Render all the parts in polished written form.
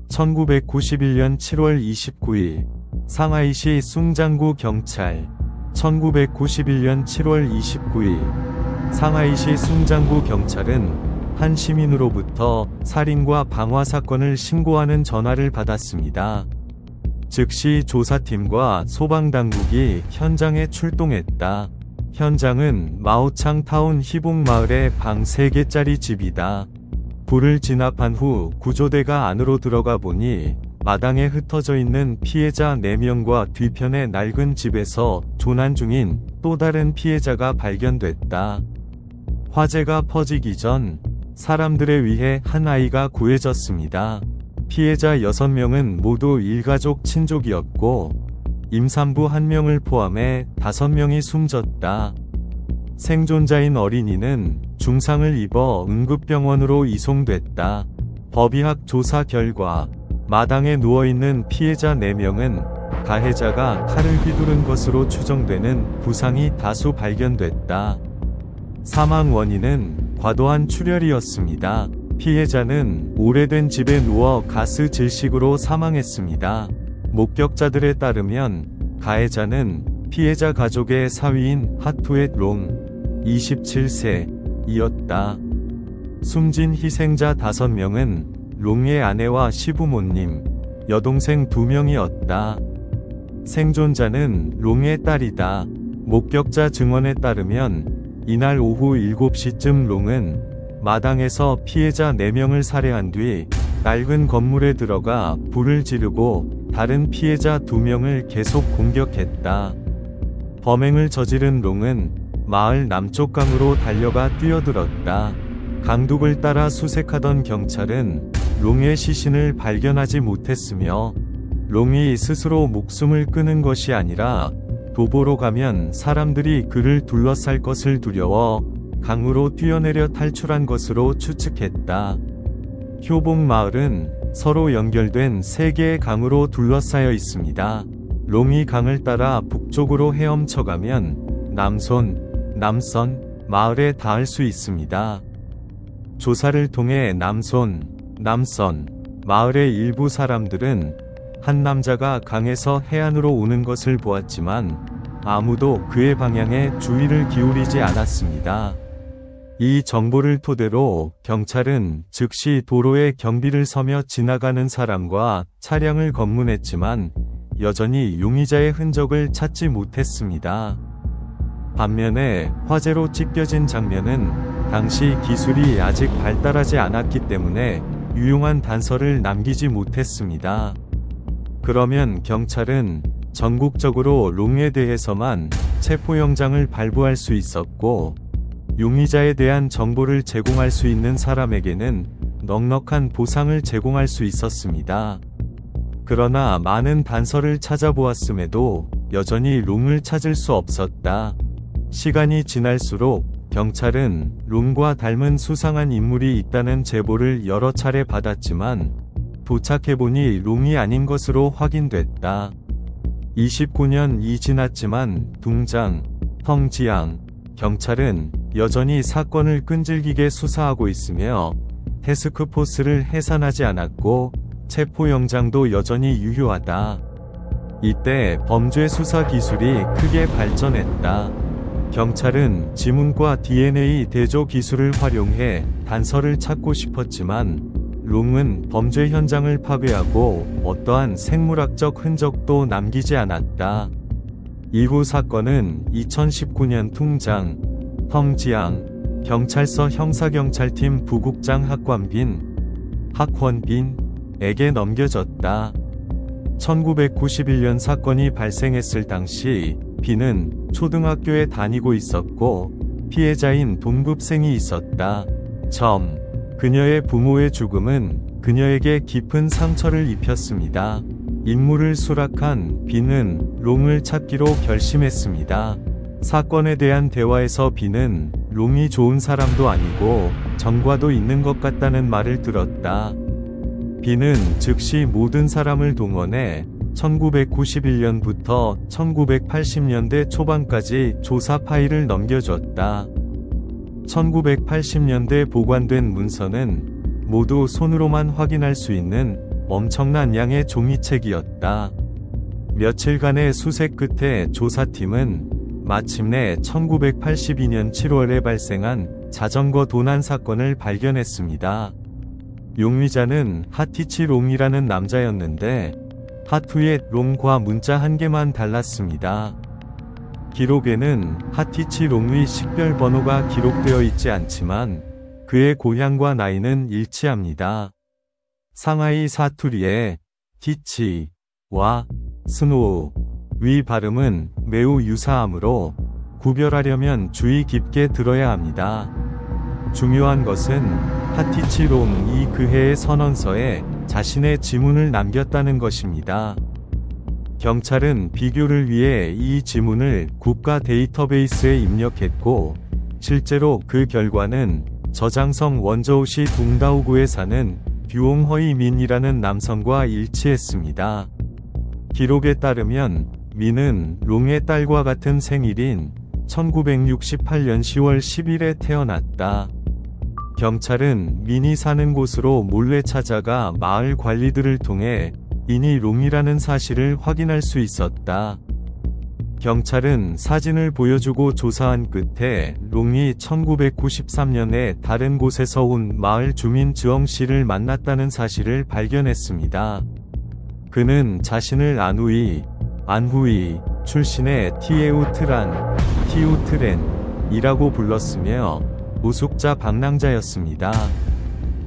1991년 7월 29일 상하이시 숭장구 경찰 1991년 7월 29일 상하이시 숭장구 경찰은 한 시민으로부터 살인과 방화 사건을 신고하는 전화를 받았습니다. 즉시 조사팀과 소방당국이 현장에 출동했다. 현장은 마오창 타운 희봉 마을의 방 3개짜리 집이다. 불을 진압한 후 구조대가 안으로 들어가 보니 마당에 흩어져 있는 피해자 4명과 뒤편의 낡은 집에서 조난 중인 또 다른 피해자가 발견됐다. 화재가 퍼지기 전 사람들에 의해 한 아이가 구해졌습니다. 피해자 6명은 모두 일가족 친족이었고 임산부 1명을 포함해 5명이 숨졌다. 생존자인 어린이는 중상을 입어 응급병원으로 이송됐다. 법의학 조사 결과 마당에 누워있는 피해자 4명은 가해자가 칼을 휘두른 것으로 추정되는 부상이 다수 발견됐다. 사망 원인은 과도한 출혈이었습니다. 피해자는 오래된 집에 누워 가스 질식으로 사망했습니다. 목격자들에 따르면 가해자는 피해자 가족의 사위인 하투엣 롱 27세이었다. 숨진 희생자 5명은 롱의 아내와 시부모님, 여동생 2명이었다. 생존자는 롱의 딸이다. 목격자 증언에 따르면 이날 오후 7시쯤 롱은 마당에서 피해자 4명을 살해한 뒤 낡은 건물에 들어가 불을 지르고 다른 피해자 2명을 계속 공격했다. 범행을 저지른 롱은 마을 남쪽 강으로 달려가 뛰어들었다. 강둑을 따라 수색하던 경찰은 롱의 시신을 발견하지 못했으며 롱이 스스로 목숨을 끊은 것이 아니라 도보로 가면 사람들이 그를 둘러쌀 것을 두려워 강으로 뛰어내려 탈출한 것으로 추측했다. 효봉 마을은 서로 연결된 3개의 강으로 둘러싸여 있습니다. 롱이 강을 따라 북쪽으로 헤엄쳐가면 남선 마을에 닿을 수 있습니다. 조사를 통해 남선 마을의 일부 사람들은 한 남자가 강에서 해안으로 오는 것을 보았지만 아무도 그의 방향에 주의를 기울이지 않았습니다. 이 정보를 토대로 경찰은 즉시 도로에 경비를 서며 지나가는 사람과 차량을 검문했지만 여전히 용의자의 흔적을 찾지 못했습니다. 반면에 화재로 찢겨진 장면은 당시 기술이 아직 발달하지 않았기 때문에 유용한 단서를 남기지 못했습니다. 그러면 경찰은 전국적으로 롱에 대해서만 체포영장을 발부할 수 있었고 용의자에 대한 정보를 제공할 수 있는 사람에게는 넉넉한 보상을 제공할 수 있었습니다. 그러나 많은 단서를 찾아보았음에도 여전히 롱을 찾을 수 없었다. 시간이 지날수록 경찰은 롱과 닮은 수상한 인물이 있다는 제보를 여러 차례 받았지만 도착해보니 롱이 아닌 것으로 확인됐다. 29년이 지났지만 둥장, 텅지앙 경찰은 여전히 사건을 끈질기게 수사하고 있으며 태스크포스를 해산하지 않았고 체포영장도 여전히 유효하다. 이때 범죄 수사 기술이 크게 발전했다. 경찰은 지문과 DNA 대조 기술을 활용해 단서를 찾고 싶었지만 롱은 범죄 현장을 파괴하고 어떠한 생물학적 흔적도 남기지 않았다. 이후 사건은 2019년 퉁장, 텅지앙 경찰서 형사경찰팀 부국장 학원빈에게 넘겨졌다. 1991년 사건이 발생했을 당시 빈은 초등학교에 다니고 있었고 피해자인 동급생이 있었다. 그녀의 부모의 죽음은 그녀에게 깊은 상처를 입혔습니다. 임무를 수락한 빈은 롱을 찾기로 결심했습니다. 사건에 대한 대화에서 빈은 롱이 좋은 사람도 아니고 정과도 있는 것 같다는 말을 들었다. 빈은 즉시 모든 사람을 동원해 1991년부터 1980년대 초반까지 조사 파일을 넘겨줬다. 1980년대 보관된 문서는 모두 손으로만 확인할 수 있는 엄청난 양의 종이책이었다. 며칠간의 수색 끝에 조사팀은 마침내 1982년 7월에 발생한 자전거 도난 사건을 발견했습니다. 용의자는 하티치 롱이라는 남자였는데 하투의 롱과 문자 한 개만 달랐습니다. 기록에는 하티치 롱의 식별 번호가 기록되어 있지 않지만 그의 고향과 나이는 일치합니다. 상하이 사투리의 티치와 스노우의 발음은 매우 유사하므로 구별하려면 주의 깊게 들어야 합니다. 중요한 것은 하티치 롱이 그해의 선언서에 자신의 지문을 남겼다는 것입니다. 경찰은 비교를 위해 이 지문을 국가 데이터베이스에 입력했고 실제로 그 결과는 저장성 원저우시 동다우구에 사는 뷰옹허이 민이라는 남성과 일치했습니다. 기록에 따르면 민은 롱의 딸과 같은 생일인 1968년 10월 10일에 태어났다. 경찰은 민이 사는 곳으로 몰래 찾아가 마을 관리들을 통해 인이 롱이라는 사실을 확인할 수 있었다. 경찰은 사진을 보여주고 조사한 끝에 롱이 1993년에 다른 곳에서 온 마을 주민 즈엉 씨를 만났다는 사실을 발견했습니다. 그는 자신을 안후이 출신의 티우트렌이라고 불렀으며 노숙자 방랑자였습니다.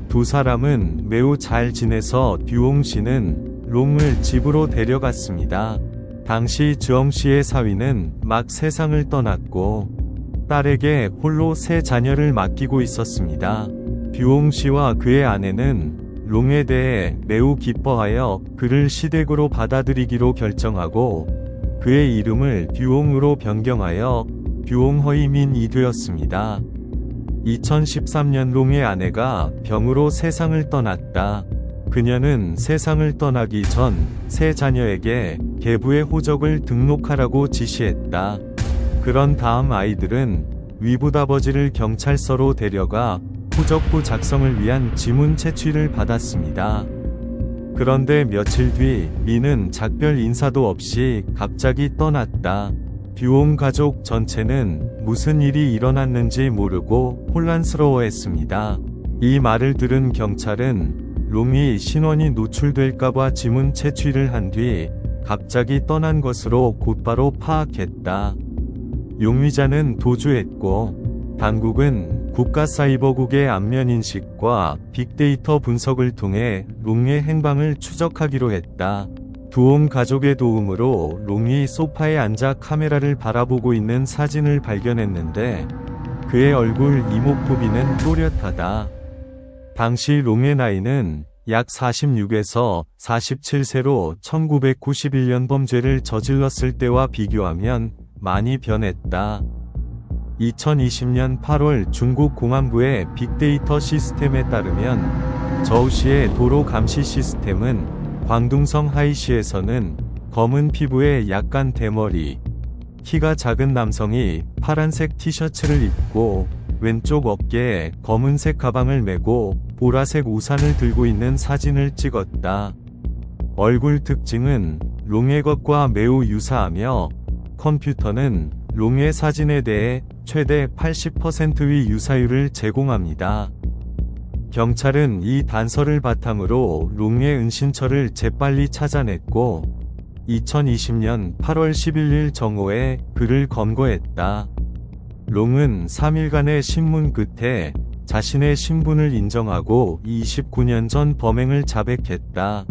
두 사람은 매우 잘 지내서 듀옹 씨는 롱을 집으로 데려갔습니다. 당시 즈엉 씨의 사위는 막 세상을 떠났고 딸에게 홀로 세 자녀를 맡기고 있었습니다. 듀옹 씨와 그의 아내는 롱에 대해 매우 기뻐하여 그를 시댁으로 받아들이기로 결정하고 그의 이름을 듀옹으로 변경하여 듀옹허이민이 되었습니다. 2013년 롱의 아내가 병으로 세상을 떠났다. 그녀는 세상을 떠나기 전 세 자녀에게 계부의 호적을 등록하라고 지시했다. 그런 다음 아이들은 위부다버지를 경찰서로 데려가 호적부 작성을 위한 지문 채취를 받았습니다. 그런데 며칠 뒤 민은 작별 인사도 없이 갑자기 떠났다. 듀옹 가족 전체는 무슨 일이 일어났는지 모르고 혼란스러워했습니다. 이 말을 들은 경찰은 롱이 신원이 노출될까봐 지문 채취를 한 뒤 갑자기 떠난 것으로 곧바로 파악했다. 용의자는 도주했고 당국은 국가사이버국의 안면인식과 빅데이터 분석을 통해 롱의 행방을 추적하기로 했다. 듀옹 가족의 도움으로 롱이 소파에 앉아 카메라를 바라보고 있는 사진을 발견했는데 그의 얼굴 이목구비는 또렷하다. 당시 롱의 나이는 약 46에서 47세로 1991년 범죄를 저질렀을 때와 비교하면 많이 변했다. 2020년 8월 중국 공안부의 빅데이터 시스템에 따르면 저우시의 도로 감시 시스템은 광둥성 하이시에서는 검은 피부에 약간 대머리, 키가 작은 남성이 파란색 티셔츠를 입고 왼쪽 어깨에 검은색 가방을 메고 보라색 우산을 들고 있는 사진을 찍었다. 얼굴 특징은 롱의 것과 매우 유사하며 컴퓨터는 롱의 사진에 대해 최대 80%의 유사율을 제공합니다. 경찰은 이 단서를 바탕으로 롱의 은신처를 재빨리 찾아냈고 2020년 8월 11일 정오에 그를 검거했다. 롱은 3일간의 신문 끝에 자신의 신분을 인정하고 29년 전 범행을 자백했다.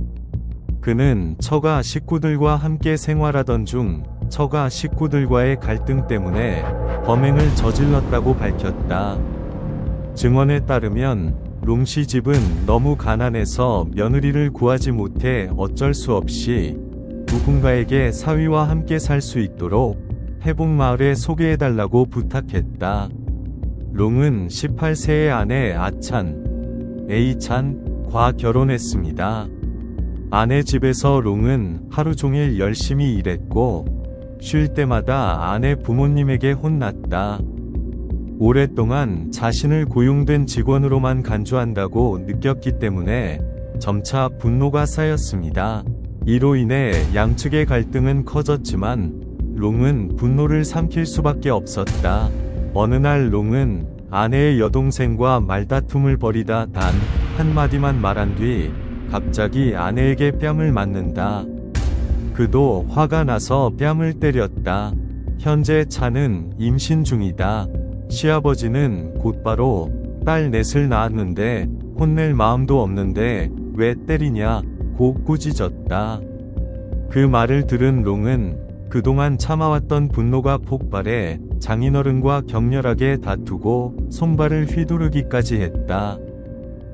그는 처가 식구들과 함께 생활하던 중 처가 식구들과의 갈등 때문에 범행을 저질렀다고 밝혔다. 증언에 따르면 롱씨 집은 너무 가난해서 며느리를 구하지 못해 어쩔 수 없이 누군가에게 사위와 함께 살 수 있도록 해봉마을에 소개해달라고 부탁했다. 롱은 18세의 아내 A찬과 결혼했습니다. 아내 집에서 롱은 하루 종일 열심히 일했고 쉴 때마다 아내 부모님에게 혼났다. 오랫동안 자신을 고용된 직원으로만 간주한다고 느꼈기 때문에 점차 분노가 쌓였습니다. 이로 인해 양측의 갈등은 커졌지만 롱은 분노를 삼킬 수밖에 없었다. 어느 날 롱은 아내의 여동생과 말다툼을 벌이다 단 한마디만 말한 뒤 갑자기 아내에게 뺨을 맞는다. 그도 화가 나서 뺨을 때렸다. 현재 차는 임신 중이다. 시아버지는 곧바로 딸 넷을 낳았는데 혼낼 마음도 없는데 왜 때리냐고 꾸짖었다. 그 말을 들은 롱은 그동안 참아왔던 분노가 폭발해 장인어른과 격렬하게 다투고 손발을 휘두르기까지 했다.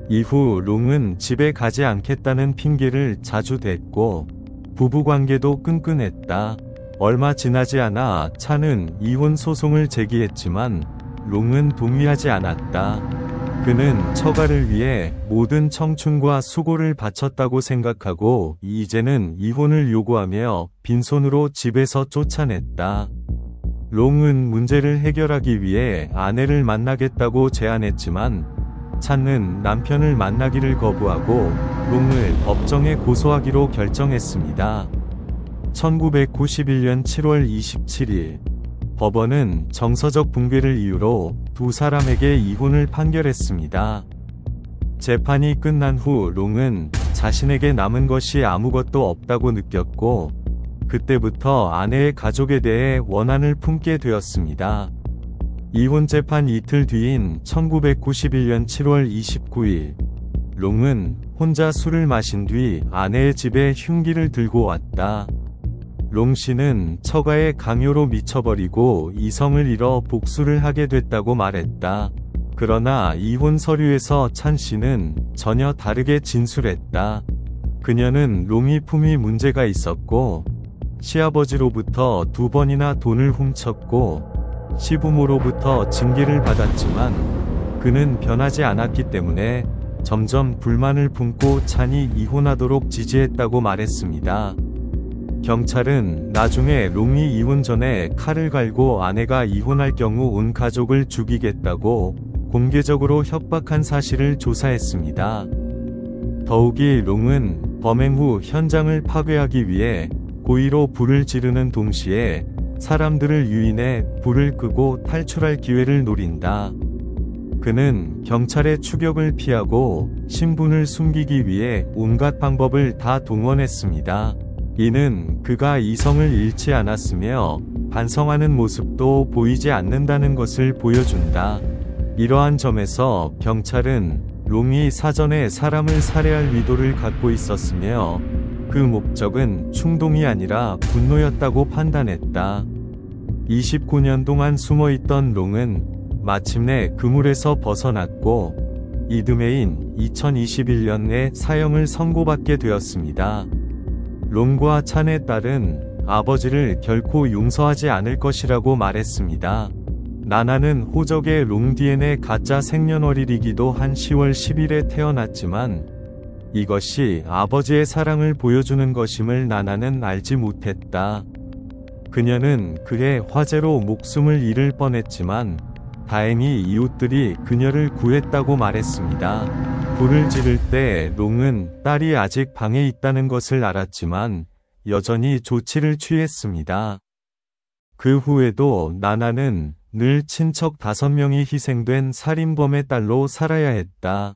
이후 롱은 집에 가지 않겠다는 핑계를 자주 댔고 부부관계도 끈끈했다. 얼마 지나지 않아 차는 이혼 소송을 제기했지만 롱은 동의하지 않았다. 그는 처가를 위해 모든 청춘과 수고를 바쳤다고 생각하고 이제는 이혼을 요구하며 빈손으로 집에서 쫓아냈다. 롱은 문제를 해결하기 위해 아내를 만나겠다고 제안했지만 찬은 남편을 만나기를 거부하고 롱을 법정에 고소하기로 결정했습니다. 1991년 7월 27일 법원은 정서적 붕괴를 이유로 두 사람에게 이혼을 판결했습니다. 재판이 끝난 후 롱은 자신에게 남은 것이 아무것도 없다고 느꼈고 그때부터 아내의 가족에 대해 원한을 품게 되었습니다. 이혼 재판 이틀 뒤인 1991년 7월 29일 롱은 혼자 술을 마신 뒤 아내의 집에 흉기를 들고 왔다. 롱 씨는 처가의 강요로 미쳐버리고 이성을 잃어 복수를 하게 됐다고 말했다. 그러나 이혼 서류에서 찬 씨는 전혀 다르게 진술했다. 그녀는 롱이 품위 문제가 있었고 시아버지로부터 2번이나 돈을 훔쳤고 시부모로부터 징계를 받았지만 그는 변하지 않았기 때문에 점점 불만을 품고 찬이 이혼하도록 지지했다고 말했습니다. 경찰은 나중에 롱이 이혼 전에 칼을 갈고 아내가 이혼할 경우 온 가족을 죽이겠다고 공개적으로 협박한 사실을 조사했습니다. 더욱이 롱은 범행 후 현장을 파괴하기 위해 고의로 불을 지르는 동시에 사람들을 유인해 불을 끄고 탈출할 기회를 노린다. 그는 경찰의 추격을 피하고 신분을 숨기기 위해 온갖 방법을 다 동원했습니다. 이는 그가 이성을 잃지 않았으며 반성하는 모습도 보이지 않는다는 것을 보여준다. 이러한 점에서 경찰은 롱이 사전에 사람을 살해할 의도를 갖고 있었으며 그 목적은 충동이 아니라 분노였다고 판단했다. 29년 동안 숨어있던 롱은 마침내 그물에서 벗어났고 이듬해인 2021년에 사형을 선고받게 되었습니다. 롱과 찬의 딸은 아버지를 결코 용서하지 않을 것이라고 말했습니다. 나나는 호적의 롱 DNA 가짜 생년월일이기도 한 10월 10일에 태어났지만 이것이 아버지의 사랑을 보여주는 것임을 나나는 알지 못했다. 그녀는 그의 화재로 목숨을 잃을 뻔했지만 다행히 이웃들이 그녀를 구했다고 말했습니다. 불을 지를 때 롱은 딸이 아직 방에 있다는 것을 알았지만 여전히 조치를 취했습니다. 그 후에도 나나는 늘 친척 5명이 희생된 살인범의 딸로 살아야 했다.